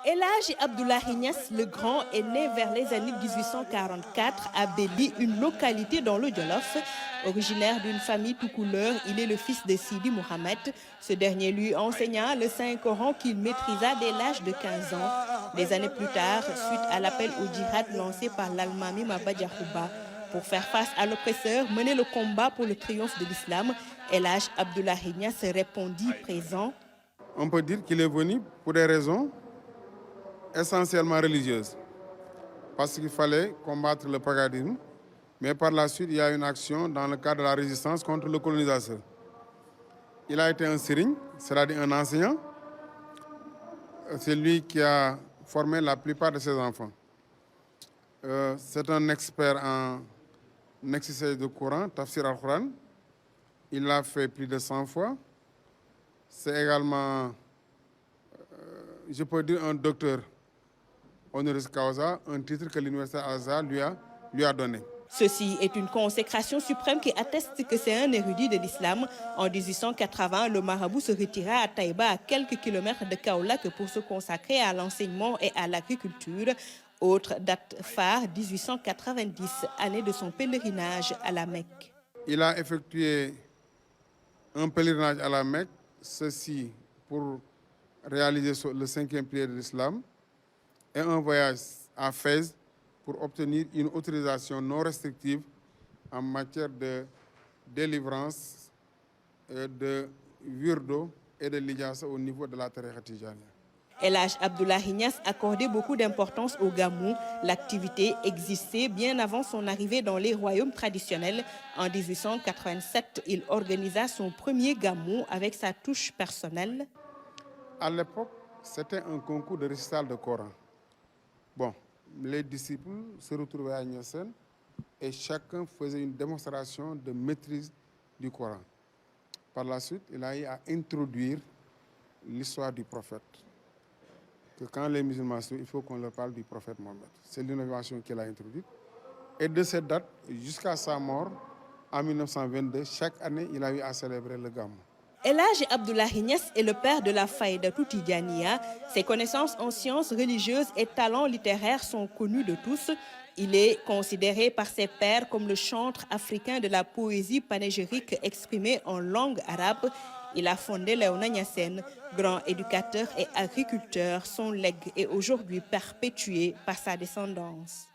El Hadji Abdoulaye Niass le Grand est né vers les années 1844 à Béli, une localité dans le Djolof. Originaire d'une famille tout couleur, il est le fils de Sidi Mohamed. Ce dernier lui enseigna le Saint-Coran qu'il maîtrisa dès l'âge de 15 ans. Des années plus tard, suite à l'appel au djihad lancé par l'Almami Maba Diakhouba, pour faire face à l'oppresseur, mener le combat pour le triomphe de l'islam, El Hadji Abdoulaye Niass répondit présent. On peut dire qu'il est venu pour des raisons essentiellement religieuses, parce qu'il fallait combattre le paganisme, mais par la suite, il y a une action dans le cadre de la résistance contre le colonisateur. Il a été un serigne, c'est-à-dire un enseignant. C'est lui qui a formé la plupart de ses enfants. C'est un expert en exégèse de Coran, Tafsir al-Quran. Il l'a fait plus de 100 fois. C'est également, je peux dire, un docteur honoris causa, un titre que l'Université Al-Azhar lui a donné. Ceci est une consécration suprême qui atteste que c'est un érudit de l'islam. En 1880, le marabout se retira à Taïba, à quelques kilomètres de Kaolack, pour se consacrer à l'enseignement et à l'agriculture. Autre date phare, 1890, année de son pèlerinage à la Mecque. Il a effectué un pèlerinage à la Mecque, ceci pour réaliser le 5e pilier de l'islam, et un voyage à Fès pour obtenir une autorisation non restrictive en matière de délivrance, de wirdo et de lijasa au niveau de la tariqa tijaniya. El Hadji Abdoulaye Niass accordait beaucoup d'importance au gamou. L'activité existait bien avant son arrivée dans les royaumes traditionnels. En 1887, il organisa son premier gamou avec sa touche personnelle. À l'époque, c'était un concours de récital de Coran. Bon, les disciples se retrouvaient à Niassène et chacun faisait une démonstration de maîtrise du Coran. Par la suite, il a eu à introduire l'histoire du prophète. Que quand les musulmans sont, il faut qu'on leur parle du prophète Mohammed. C'est l'innovation qu'il a introduite. Et de cette date jusqu'à sa mort, en 1922, chaque année, il a eu à célébrer le Gamou. El Hadji Abdoulaye Niass est le père de la Faïdatou Tidjaniya. Ses connaissances en sciences religieuses et talents littéraires sont connus de tous. Il est considéré par ses pairs comme le chantre africain de la poésie panégyrique exprimée en langue arabe. Il a fondé Léona Niassène, grand éducateur et agriculteur. Son legs est aujourd'hui perpétué par sa descendance.